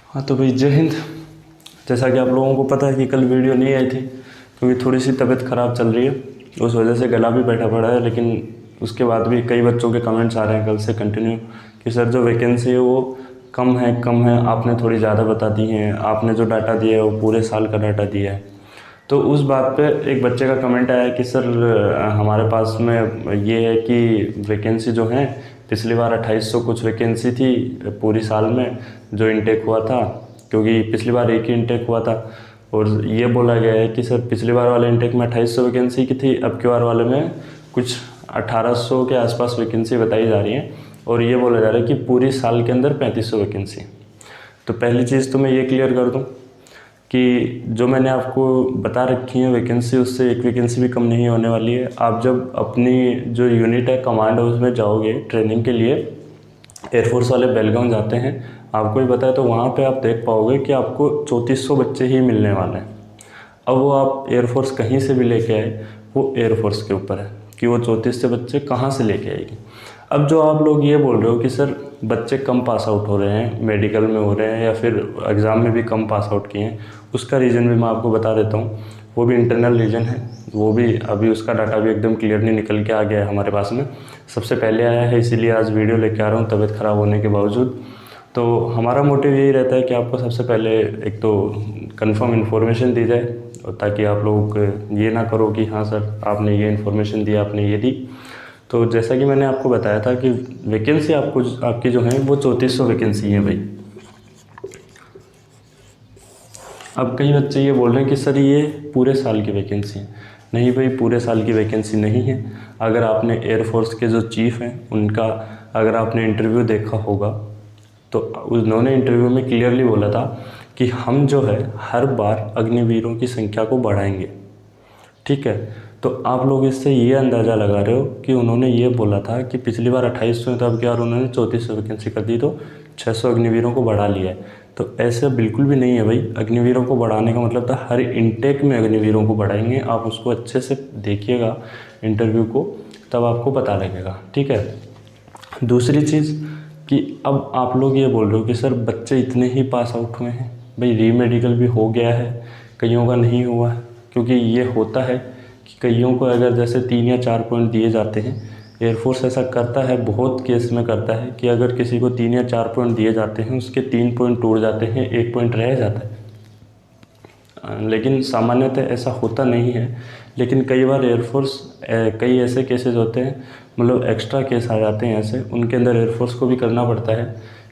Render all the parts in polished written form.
हाँ तो भाई जय हिंद। जैसा कि आप लोगों को पता है कि कल वीडियो नहीं आई थी क्योंकि थोड़ी सी तबीयत ख़राब चल रही है, उस वजह से गला भी बैठा पड़ा है। लेकिन उसके बाद भी कई बच्चों के कमेंट्स आ रहे हैं कल से कंटिन्यू कि सर जो वैकेंसी है वो कम है, आपने थोड़ी ज़्यादा बता दी है, आपने जो डाटा दिया है वो पूरे साल का डाटा दिया है। तो उस बात पे एक बच्चे का कमेंट आया कि सर हमारे पास में ये है कि वैकेंसी जो है पिछली बार 2800 कुछ वैकेंसी थी पूरी साल में जो इनटेक हुआ था, क्योंकि पिछली बार एक ही इनटेक हुआ था। और ये बोला गया है कि सर पिछली बार वाले इनटेक में 2800 वैकेंसी की थी, अब की बार वाले में कुछ 1800 के आसपास वैकेंसी बताई जा रही है। और ये बोला जा रहा है कि पूरी साल के अंदर 3500 वैकेंसी। तो पहली चीज़ तो मैं ये क्लियर कर दूँ कि जो मैंने आपको बता रखी है वैकेंसी, उससे एक वैकेंसी भी कम नहीं होने वाली है। आप जब अपनी जो यूनिट है कमांड हाउस में जाओगे ट्रेनिंग के लिए, एयरफोर्स वाले बेलगाम जाते हैं, आपको ही पता है, तो वहाँ पे आप देख पाओगे कि आपको 3400 बच्चे ही मिलने वाले हैं। अब वो आप एयरफोर्स कहीं से भी लेके आए, वो एयरफोर्स के ऊपर है कि वो 34 से बच्चे कहाँ से लेके आएगी। अब जो आप लोग ये बोल रहे हो कि सर बच्चे कम पास आउट हो रहे हैं, मेडिकल में हो रहे हैं या फिर एग्ज़ाम में भी कम पास आउट किए हैं, उसका रीज़न भी मैं आपको बता देता हूँ। वो भी इंटरनल रीज़न है, वो भी अभी उसका डाटा भी एकदम क्लियरली निकल के आ गया है हमारे पास में, सबसे पहले आया है, इसीलिए आज वीडियो लेके आ रहा हूँ तबीयत ख़राब होने के बावजूद। तो हमारा मोटिव यही रहता है कि आपको सबसे पहले एक तो कंफर्म इन्फॉर्मेशन दी जाए, और ताकि आप लोग ये ना करो कि हाँ सर आपने ये इन्फॉर्मेशन दी, आपने ये दी। तो जैसा कि मैंने आपको बताया था कि वैकेंसी आपकी जो है वो 3400 वैकेंसी है भाई। अब कई बच्चे ये बोल रहे हैं कि सर ये पूरे साल की वैकेंसी है। नहीं भाई, पूरे साल की वैकेंसी नहीं है। अगर आपने एयरफोर्स के जो चीफ़ हैं उनका अगर आपने इंटरव्यू देखा होगा तो उन्होंने इंटरव्यू में क्लियरली बोला था कि हम जो है हर बार अग्निवीरों की संख्या को बढ़ाएंगे। ठीक है, तो आप लोग इससे ये अंदाज़ा लगा रहे हो कि उन्होंने ये बोला था कि पिछली बार 2800 तो अब क्या उन्होंने 3400 वैकेंसी कर दी, तो 600 अग्निवीरों को बढ़ा लिया है। तो ऐसे बिल्कुल भी नहीं है भाई। अग्निवीरों को बढ़ाने का मतलब था हर इनटेक में अग्निवीरों को बढ़ाएंगे। आप उसको अच्छे से देखिएगा इंटरव्यू को, तब आपको पता लगेगा। ठीक है, दूसरी चीज़ कि अब आप लोग ये बोल रहे हो कि सर बच्चे इतने ही पास आउट हुए हैं। भाई रीमेडिकल भी हो गया है, कईयों का नहीं हुआ है, क्योंकि ये होता है कि कईयों को अगर जैसे 3 या 4 पॉइंट दिए जाते हैं, एयरफोर्स ऐसा करता है, बहुत केस में करता है कि अगर किसी को 3 या 4 पॉइंट दिए जाते हैं, उसके 3 पॉइंट टूट जाते हैं, 1 पॉइंट रह जाता है। लेकिन सामान्यतः ऐसा होता नहीं है। लेकिन कई बार एयरफोर्स कई ऐसे केसेस होते हैं, मतलब एक्स्ट्रा केस आ जाते हैं ऐसे, उनके अंदर एयरफोर्स को भी करना पड़ता है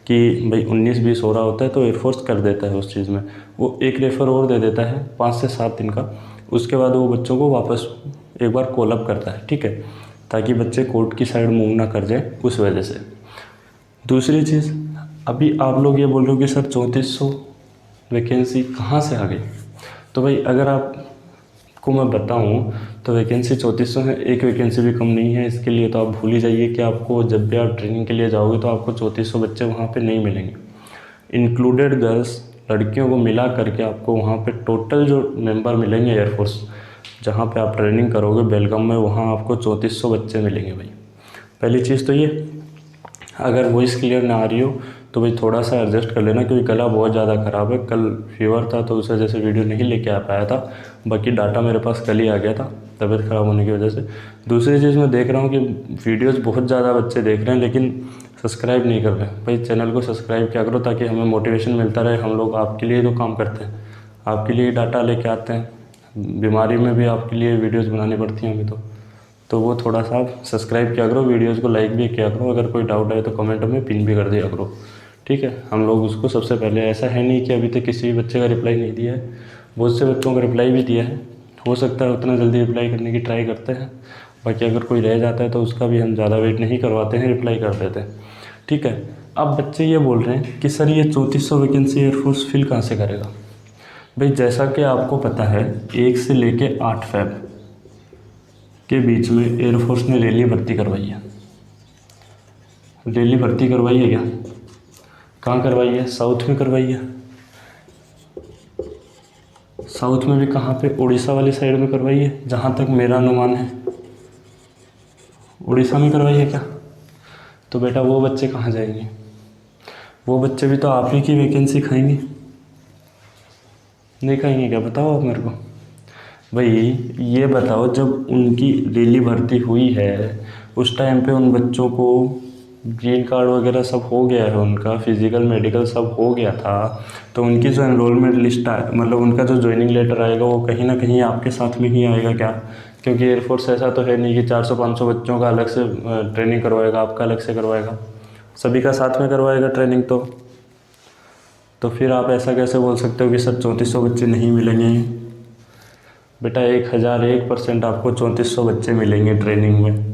कि भाई 19-20 हो रहा होता है तो एयरफोर्स कर देता है उस चीज़ में, वो एक रेफ़र और दे देता है 5 से 7 दिन का। उसके बाद वो बच्चों को वापस एक बार कॉल अप करता है। ठीक है, ताकि बच्चे कोर्ट की साइड मूव ना कर जाए उस वजह से। दूसरी चीज़, अभी आप लोग ये बोल रहे हो कि सर 3400 वैकेंसी कहाँ से आ गई। तो भाई अगर आपको मैं बताऊं तो वैकेंसी 3400 है, एक वैकेंसी भी कम नहीं है। इसके लिए तो आप भूल ही जाइए कि आपको जब भी आप ट्रेनिंग के लिए जाओगे तो आपको 3400 बच्चे वहाँ पे नहीं मिलेंगे। इंक्लूडेड गर्ल्स, लड़कियों को मिला करके आपको वहाँ पे टोटल जो मेंबर मिलेंगे एयरफोर्स जहाँ पे आप ट्रेनिंग करोगे बेलगाम में, वहाँ आपको 3400 बच्चे मिलेंगे भाई। पहली चीज़ तो ये। अगर वॉइस क्लियर ना आ रही हो तो भाई थोड़ा सा एडजस्ट कर लेना, क्योंकि गला बहुत ज़्यादा ख़राब है। कल फीवर था तो उस वजह से वीडियो नहीं लेके आ पाया था, बाकी डाटा मेरे पास कल ही आ गया था तबीयत ख़राब होने की वजह से। दूसरी चीज़ मैं देख रहा हूँ कि वीडियोज़ बहुत ज़्यादा बच्चे देख रहे हैं लेकिन सब्सक्राइब नहीं कर रहे। भाई चैनल को सब्सक्राइब किया करो ताकि हमें मोटिवेशन मिलता रहे। हम लोग आपके लिए तो काम करते हैं, आपके लिए डाटा लेके आते हैं। बीमारी में भी आपके लिए वीडियोज़ बनानी पड़ती हैं हमें, तो वो थोड़ा सा आप सब्सक्राइब किया करो, वीडियोज़ को लाइक भी किया करो। अगर कोई डाउट आए तो कमेंट में पिन भी कर दिया करो। ठीक है, हम लोग उसको सबसे पहले, ऐसा है नहीं कि अभी तक किसी भी बच्चे का रिप्लाई नहीं दिया है, बहुत से बच्चों का रिप्लाई भी दिया है। हो सकता है उतना जल्दी रिप्लाई करने की ट्राई करते हैं, बाकी अगर कोई रह जाता है तो उसका भी हम ज़्यादा वेट नहीं करवाते हैं, रिप्लाई कर देते हैं। ठीक है, अब बच्चे ये बोल रहे हैं कि सर ये 3400 वैकेंसी एयरफोर्स फिल कहाँ से करेगा। भाई जैसा कि आपको पता है 1 से लेके 8 फ़रवरी के बीच में एयरफोर्स ने रैली भर्ती करवाई है। रैली भर्ती करवाई है क्या? कहाँ करवाई है? साउथ में करवाई है। साउथ में भी कहाँ पे? उड़ीसा वाली साइड में करवाई है, जहाँ तक मेरा अनुमान है। उड़ीसा में करवाई है क्या? तो बेटा वो बच्चे कहाँ जाएंगे? वो बच्चे भी तो आप ही की वैकेंसी खाएंगे, नहीं खाएंगे क्या? बताओ आप मेरे को भाई। ये बताओ, जब उनकी डेली भर्ती हुई है उस टाइम पे उन बच्चों को ग्रीन कार्ड वगैरह सब हो गया है, उनका फिजिकल मेडिकल सब हो गया था, तो उनकी जो एनरोलमेंट लिस्ट आए, मतलब उनका जो ज्वाइनिंग लेटर आएगा वो कहीं ना कहीं आपके साथ में ही आएगा क्या? क्योंकि एयरफोर्स ऐसा तो है नहीं कि 400-500 बच्चों का अलग से ट्रेनिंग करवाएगा, आपका अलग से करवाएगा, सभी का साथ में करवाएगा ट्रेनिंग। तो फिर आप ऐसा कैसे बोल सकते हो कि सर 3400 बच्चे नहीं मिलेंगे? बेटा 1001% आपको 3400 बच्चे मिलेंगे ट्रेनिंग में।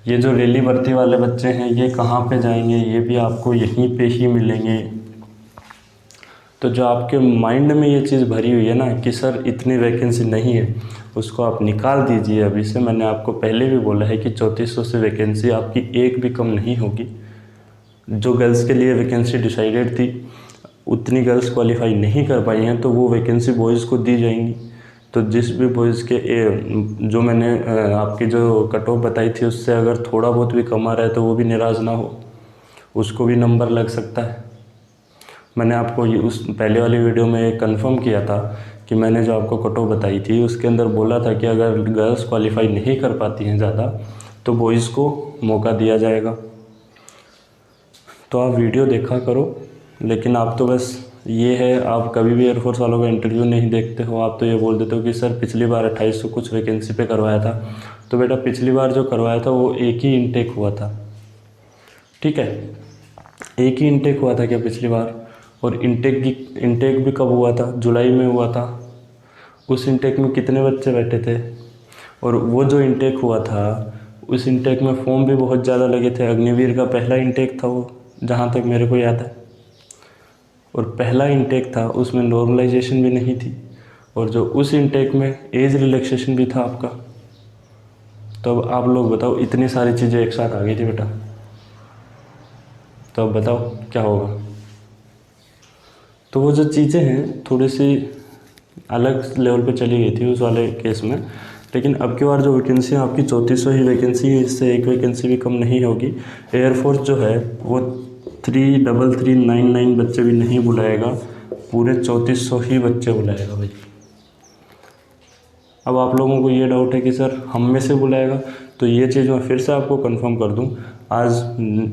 ये जो डेली भर्ती वाले बच्चे हैं ये कहाँ पे जाएंगे? ये भी आपको यहीं पे ही मिलेंगे। तो जो आपके माइंड में ये चीज़ भरी हुई है ना कि सर इतनी वैकेंसी नहीं है, उसको आप निकाल दीजिए अभी से। मैंने आपको पहले भी बोला है कि 3400 से वैकेंसी आपकी एक भी कम नहीं होगी। जो गर्ल्स के लिए वैकेंसी डिसाइडेड थी उतनी गर्ल्स क्वालिफाई नहीं कर पाई हैं, तो वो वैकेंसी बॉयज़ को दी जाएंगी। तो जिस भी बॉयज़ के जो मैंने आपकी जो कट ऑफ बताई थी उससे अगर थोड़ा बहुत भी कम आ रहा है तो वो भी निराश ना हो, उसको भी नंबर लग सकता है। मैंने आपको ये उस पहले वाली वीडियो में कंफर्म किया था कि मैंने जो आपको कट ऑफ बताई थी उसके अंदर बोला था कि अगर गर्ल्स क्वालिफाई नहीं कर पाती हैं ज़्यादा तो बॉयज़ को मौका दिया जाएगा। तो आप वीडियो देखा करो, लेकिन आप तो बस ये है, आप कभी भी एयरफोर्स वालों का इंटरव्यू नहीं देखते हो। आप तो ये बोल देते हो कि सर पिछली बार 2800 कुछ वैकेंसी पे करवाया था। तो बेटा पिछली बार जो करवाया था वो एक ही इनटेक हुआ था, ठीक है? एक ही इनटेक हुआ था क्या पिछली बार? और इनटेक भी कब हुआ था? जुलाई में हुआ था। उस इनटेक में कितने बच्चे बैठे थे? और वो जो इनटेक हुआ था उस इनटेक में फॉर्म भी बहुत ज़्यादा लगे थे। अग्निवीर का पहला इनटेक था वो, जहाँ तक मेरे को याद है। और पहला इनटेक था उसमें नॉर्मलाइजेशन भी नहीं थी, और जो उस इनटेक में एज रिलैक्सेशन भी था आपका। तो अब आप लोग बताओ, इतनी सारी चीज़ें एक साथ आ गई थी बेटा, तो अब बताओ क्या होगा? तो वो जो चीज़ें हैं थोड़ी सी अलग लेवल पे चली गई थी उस वाले केस में। लेकिन अब की बार जो वैकेंसी आपकी 3400 ही वैकेंसी है, इससे एक वैकेंसी भी कम नहीं होगी। एयरफोर्स जो है वो 33399 बच्चे भी नहीं बुलाएगा, पूरे 3400 ही बच्चे बुलाएगा भाई। अब आप लोगों को ये डाउट है कि सर हम में से बुलाएगा, तो ये चीज़ मैं फिर से आपको कंफर्म कर दूं। आज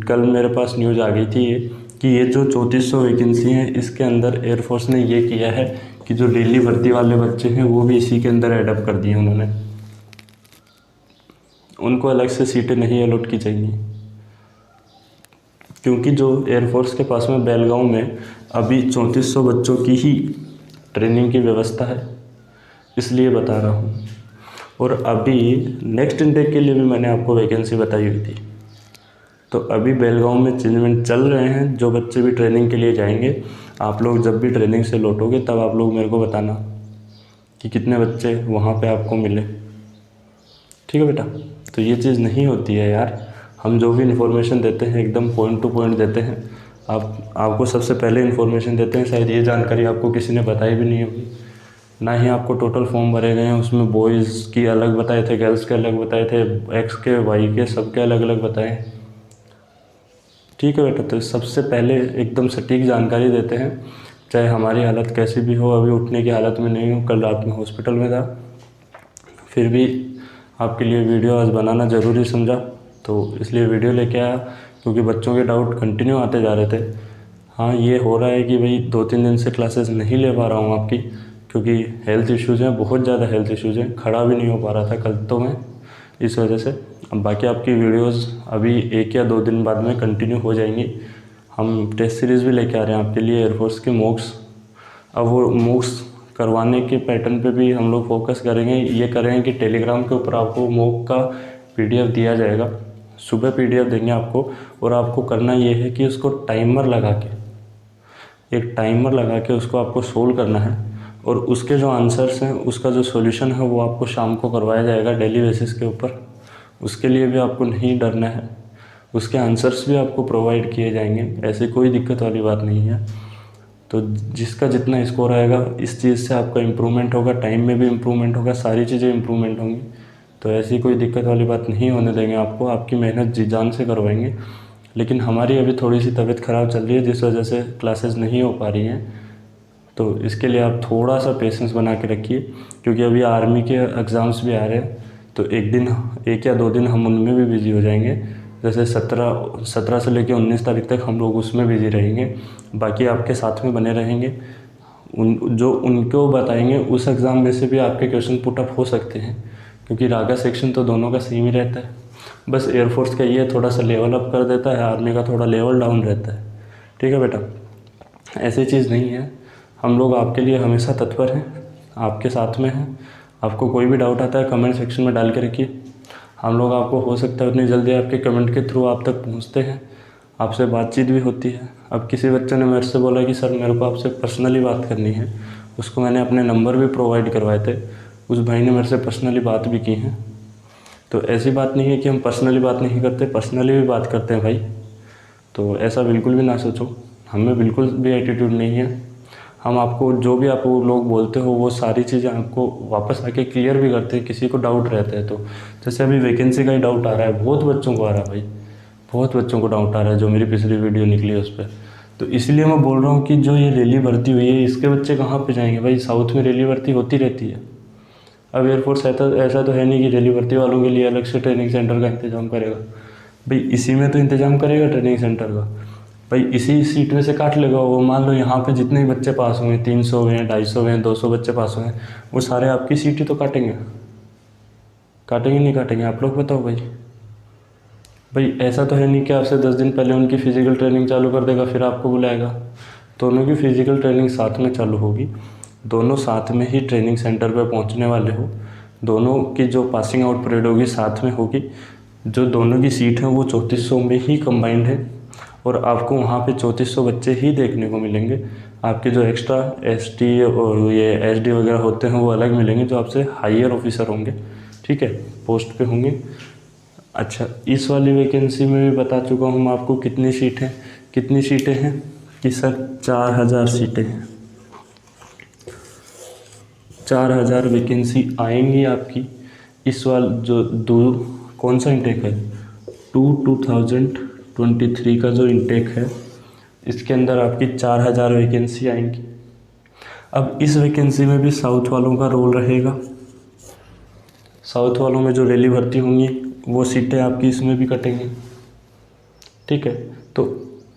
कल मेरे पास न्यूज़ आ गई थी ये कि ये जो 3400 वैकेंसी हैं इसके अंदर एयरफोर्स ने ये किया है कि जो डेली भर्ती वाले बच्चे हैं वो भी इसी के अंदर एडअप कर दिए उन्होंने। उनको अलग से सीटें नहीं अलॉट की जाएंगी, क्योंकि जो एयरफोर्स के पास में बेलगांव में अभी 3400 बच्चों की ही ट्रेनिंग की व्यवस्था है, इसलिए बता रहा हूँ। और अभी नेक्स्ट इनटेक के लिए भी मैंने आपको वैकेंसी बताई हुई थी। तो अभी बेलगांव में चेंजमेंट चल रहे हैं, जो बच्चे भी ट्रेनिंग के लिए जाएंगे, आप लोग जब भी ट्रेनिंग से लौटोगे तब आप लोग मेरे को बताना कि कितने बच्चे वहाँ पे आपको मिले, ठीक है बेटा? तो ये चीज़ नहीं होती है यार। हम जो भी इन्फॉर्मेशन देते हैं एकदम पॉइंट टू पॉइंट देते हैं। आपको सबसे पहले इन्फॉर्मेशन देते हैं, शायद ये जानकारी आपको किसी ने बताई भी नहीं होगी। ना ही आपको टोटल फॉर्म भरे गए हैं, उसमें बॉयज़ की अलग बताए थे, गर्ल्स के अलग बताए थे, एक्स के वाई के सबके अलग अलग बताए, ठीक है बेटा? तो सबसे पहले एकदम सटीक जानकारी देते हैं, चाहे हमारी हालत कैसी भी हो। अभी उठने की हालत में नहीं हूँ, कल रात में हॉस्पिटल में था, फिर भी आपके लिए वीडियो आज बनाना ज़रूरी समझा, तो इसलिए वीडियो लेके आया, क्योंकि बच्चों के डाउट कंटिन्यू आते जा रहे थे। हाँ, ये हो रहा है कि भाई 2-3 दिन से क्लासेस नहीं ले पा रहा हूँ आपकी, क्योंकि हेल्थ इश्यूज़ हैं, बहुत ज़्यादा हेल्थ इश्यूज़ हैं, खड़ा भी नहीं हो पा रहा था कल तो मैं, इस वजह से। अब बाकी आपकी वीडियोस अभी 1 या 2 दिन बाद में कंटिन्यू हो जाएंगी। हम टेस्ट सीरीज़ भी लेके आ रहे हैं आपके लिए, एयरफोर्स के मॉक्स। अब वो मॉक्स करवाने के पैटर्न पे भी हम लोग फोकस करेंगे। ये करेंगे कि टेलीग्राम के ऊपर आपको मॉक का PDF दिया जाएगा, सुबह PDF देंगे आपको, और आपको करना ये है कि उसको टाइमर लगा के, एक टाइमर लगा के उसको आपको सोल्व करना है, और उसके जो आंसर्स हैं उसका जो सॉल्यूशन है वो आपको शाम को करवाया जाएगा डेली बेसिस के ऊपर। उसके लिए भी आपको नहीं डरना है, उसके आंसर्स भी आपको प्रोवाइड किए जाएंगे, ऐसी कोई दिक्कत वाली बात नहीं है। तो जिसका जितना स्कोर आएगा इस चीज़ से आपका इम्प्रूवमेंट होगा, टाइम में भी इम्प्रूवमेंट होगा, सारी चीज़ें इम्प्रूवमेंट होंगी। तो ऐसी कोई दिक्कत वाली बात नहीं होने देंगे आपको, आपकी मेहनत जी जान से करवाएंगे। लेकिन हमारी अभी थोड़ी सी तबीयत ख़राब चल रही है जिस वजह से क्लासेस नहीं हो पा रही हैं। तो इसके लिए आप थोड़ा सा पेशेंस बना के रखिए, क्योंकि अभी आर्मी के एग्ज़ाम्स भी आ रहे हैं। तो एक या दो दिन हम उनमें भी बिज़ी हो जाएंगे। जैसे 17 से लेकर 19 तारीख तक हम लोग उसमें बिज़ी रहेंगे, बाकी आपके साथ में बने रहेंगे। उनको बताएंगे उस एग्ज़ाम में से भी आपके क्वेश्चन पुट अप हो सकते हैं, क्योंकि रागा सेक्शन तो दोनों का सेम ही रहता है। बस एयरफोर्स का ये थोड़ा सा लेवल अप कर देता है, आर्मी का थोड़ा लेवल डाउन रहता है। ठीक है बेटा, ऐसी चीज़ नहीं है। हम लोग आपके लिए हमेशा तत्पर हैं, आपके साथ में हैं। आपको कोई भी डाउट आता है कमेंट सेक्शन में डाल के रखिए। हम लोग आपको हो सकता है उतनी जल्दी आपके कमेंट के थ्रू आप तक पहुंचते हैं, आपसे बातचीत भी होती है। अब किसी बच्चे ने मेरे से बोला कि सर मेरे को आपसे पर्सनली बात करनी है, उसको मैंने अपने नंबर भी प्रोवाइड करवाए थे, उस भाई ने मेरे से पर्सनली बात भी की है। तो ऐसी बात नहीं है कि हम पर्सनली बात नहीं करते, पर्सनली भी बात करते हैं भाई। तो ऐसा बिल्कुल भी ना सोचो, हमें बिल्कुल भी एटीट्यूड नहीं है। हम आपको जो भी आप लोग बोलते हो वो सारी चीज़ें आपको वापस आके क्लियर भी करते हैं, किसी को डाउट रहता है तो। जैसे अभी वैकेंसी का ही डाउट आ रहा है, बहुत बच्चों को आ रहा है भाई, बहुत बच्चों को डाउट आ रहा है, जो मेरी पिछली वीडियो निकली है उस पर। तो इसलिए मैं बोल रहा हूँ कि जो ये रैली भर्ती हुई है इसके बच्चे कहाँ पे जाएंगे भाई, साउथ में रैली भर्ती होती रहती है। अब एयरफोर्स ऐसा तो है नहीं कि रैली भर्ती वालों के लिए अलग से ट्रेनिंग सेंटर का इंतजाम करेगा भाई, इसी में तो इंतजाम करेगा ट्रेनिंग सेंटर का भाई, इसी सीट में से काट लेगा वो। मान लो यहाँ पे जितने भी बच्चे पास हुए, 300 हुए, 250 हुए, 200 बच्चे पास हुए, वो सारे आपकी सीट ही तो काटेंगे, काटेंगे नहीं काटेंगे, आप लोग बताओ भाई। भाई ऐसा तो है नहीं कि आपसे 10 दिन पहले उनकी फ़िज़िकल ट्रेनिंग चालू कर देगा फिर आपको बुलाएगा। दोनों की फ़िज़िकल ट्रेनिंग साथ में चालू होगी, दोनों साथ में ही ट्रेनिंग सेंटर पर पहुंचने वाले हो, दोनों की जो पासिंग आउट परेड होगी साथ में होगी। जो दोनों की सीट है वो 3400 में ही कंबाइंड है, और आपको वहाँ पे 3400 बच्चे ही देखने को मिलेंगे। आपके जो एक्स्ट्रा एसटी और ये एसडी वगैरह होते हैं वो अलग मिलेंगे, जो आपसे हायर ऑफिसर होंगे, ठीक है, पोस्ट पे होंगे। अच्छा, इस वाली वैकेंसी में भी बता चुका हूँ मैं आपको कितनी सीटें हैं कि सर 4000 सीटें हैं। 4000 वैकेंसी आएंगी आपकी। इस वाल जो कौन सा इंटेक है 2023 का जो इंटेक है, इसके अंदर आपकी 4000 वैकेंसी आएंगी। अब इस वैकेंसी में भी साउथ वालों का रोल रहेगा। साउथ वालों में जो रैली भर्ती होंगी वो सीटें आपकी इसमें भी कटेंगी, ठीक है। तो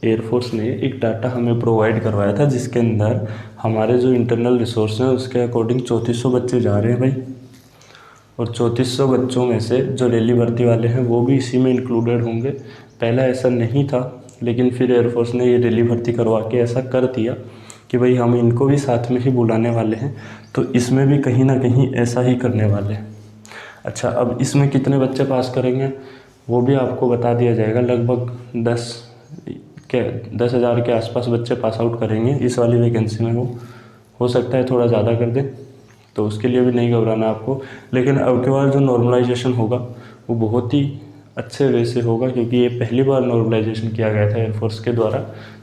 एयरफोर्स ने एक डाटा हमें प्रोवाइड करवाया था जिसके अंदर हमारे जो इंटरनल रिसोर्स हैं उसके अकॉर्डिंग 3400 बच्चे जा रहे हैं भाई, और 3400 बच्चों में से जो रैली भर्ती वाले हैं वो भी इसी में इंक्लूडेड होंगे। पहला ऐसा नहीं था, लेकिन फिर एयरफोर्स ने ये रैली भर्ती करवा के ऐसा कर दिया कि भाई हम इनको भी साथ में ही बुलाने वाले हैं, तो इसमें भी कहीं ना कहीं ऐसा ही करने वाले हैं। अच्छा, अब इसमें कितने बच्चे पास करेंगे वो भी आपको बता दिया जाएगा। लगभग 10,000 के आसपास बच्चे पास आउट करेंगे इस वाली वैकेंसी में। वो हो सकता है थोड़ा ज़्यादा कर दें, तो उसके लिए भी नहीं घबराना आपको। लेकिन अब के बाद जो नॉर्मलाइजेशन होगा वो बहुत ही अच्छे वे से होगा, क्योंकि ये पहली बार नॉर्मलाइजेशन किया गया था एयरफोर्स के द्वारा,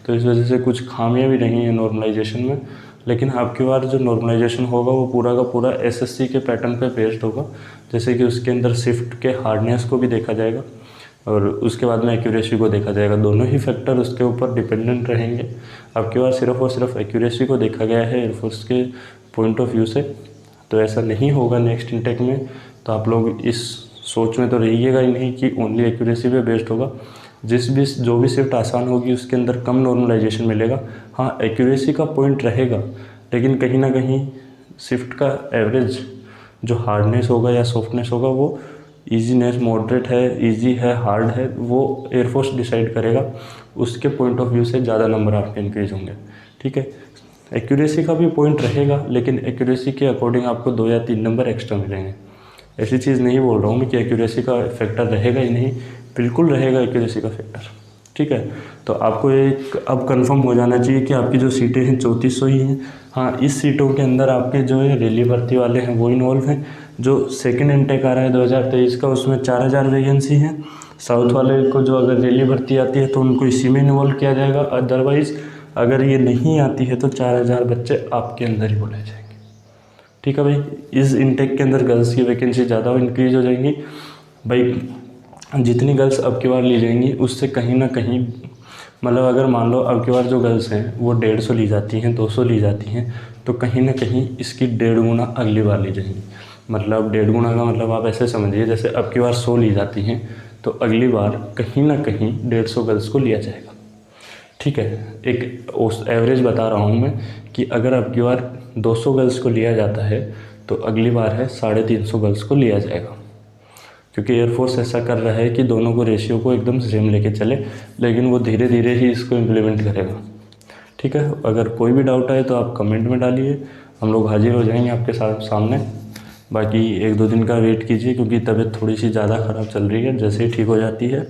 तो इस वजह से कुछ खामियां भी नहीं हैं नॉर्मलाइजेशन में। लेकिन अब की बार जो नॉर्मलाइजेशन होगा वो पूरा का पूरा एसएससी के पैटर्न पे बेस्ड होगा। जैसे कि उसके अंदर शिफ्ट के हार्डनेस को भी देखा जाएगा और उसके बाद में एक्यूरेसी को देखा जाएगा। दोनों ही फैक्टर उसके ऊपर डिपेंडेंट रहेंगे। अब की बार सिर्फ और सिर्फ एक्यूरेसी को देखा गया है एयरफोर्स के पॉइंट ऑफ व्यू से, तो ऐसा नहीं होगा नेक्स्ट इंटेक में। तो आप लोग इस सोच में तो रहिएगा ही नहीं कि ओनली एक्यूरेसी पे बेस्ड होगा। जो भी शिफ्ट आसान होगी उसके अंदर कम नॉर्मलाइजेशन मिलेगा। हाँ, एक्यूरेसी का पॉइंट रहेगा, लेकिन कहीं ना कहीं शिफ्ट का एवरेज जो हार्डनेस होगा या सॉफ्टनेस होगा वो ईजीनेस, मॉडरेट है, इजी है, हार्ड है, वो एयरफोर्स डिसाइड करेगा। उसके पॉइंट ऑफ व्यू से ज़्यादा नंबर आपके इंक्रीज होंगे, ठीक है। एक्यूरेसी का भी पॉइंट रहेगा, लेकिन एक्यूरेसी के अकॉर्डिंग आपको 2 या 3 नंबर एक्स्ट्रा मिलेंगे। ऐसी चीज़ नहीं बोल रहा हूँ मैं कि एक्यूरेसी का फैक्टर रहेगा ही नहीं, बिल्कुल रहेगा एक्यूरेसी का फैक्टर, ठीक है। तो आपको एक अब कंफर्म हो जाना चाहिए कि आपकी जो सीटें हैं 3400 ही हैं। हाँ, इस सीटों के अंदर आपके जो है रैली भर्ती वाले हैं वो इन्वॉल्व हैं। जो सेकंड इनटेक आ रहा है 2023 का, उसमें 4000 वैकेंसी हैं। साउथ वाले को जो अगर रैली भर्ती आती है तो उनको इसी में इन्वॉल्व किया जाएगा। अदरवाइज़ अगर ये नहीं आती है तो 4000 बच्चे आपके अंदर ही बुलाए जाएंगे, ठीक है भाई। इस इनटेक के अंदर गर्ल्स की वैकेंसी ज़्यादा इंक्रीज हो जाएंगी भाई। जितनी गर्ल्स अब की बार ली जाएंगी उससे कहीं ना कहीं, मतलब अगर मान लो अब की बार जो गर्ल्स हैं वो 150 ली जाती हैं, 200 ली जाती हैं, तो कहीं ना कहीं इसकी 1.5 गुना अगली बार ली जाएंगी। मतलब 1.5 गुना का मतलब आप ऐसे समझिए, जैसे अब की बार 100 ली जाती हैं तो अगली बार कहीं ना कहीं 150 गर्ल्स को लिया जाएगा। ठीक है, एक उस एवरेज बता रहा हूँ मैं कि अगर अब की बार 200 गर्ल्स को लिया जाता है तो अगली बार है 350 गर्ल्स को लिया जाएगा, क्योंकि एयरफोर्स ऐसा कर रहा है कि दोनों को रेशियो को एकदम सेम लेके चले, लेकिन वो धीरे धीरे ही इसको इम्प्लीमेंट करेगा। ठीक है, अगर कोई भी डाउट आए तो आप कमेंट में डालिए, हम लोग हाजिर हो जाएंगे आपके सामने। बाकी 1-2 दिन का वेट कीजिए, क्योंकि तबीयत थोड़ी सी ज़्यादा ख़राब चल रही है, जैसे ही ठीक हो जाती है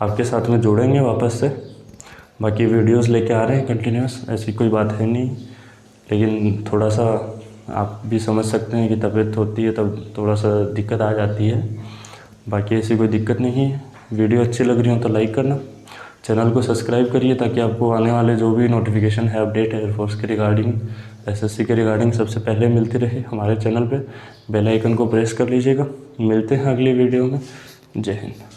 आपके साथ में जुड़ेंगे वापस से। बाकी वीडियोस लेके आ रहे हैं कंटिन्यूस, ऐसी कोई बात है नहीं, लेकिन थोड़ा सा आप भी समझ सकते हैं कि तबीयत होती है तब थोड़ा सा दिक्कत आ जाती है। बाकी ऐसी कोई दिक्कत नहीं है। वीडियो अच्छी लग रही हो तो लाइक करना, चैनल को सब्सक्राइब करिए ताकि आपको आने वाले जो भी नोटिफिकेशन है, अपडेट है एयरफोर्स के रिगार्डिंग, एसएससी के रिगार्डिंग सबसे पहले मिलती रहे हमारे चैनल पे। बेल आइकन को प्रेस कर लीजिएगा। मिलते हैं अगली वीडियो में। जय हिंद।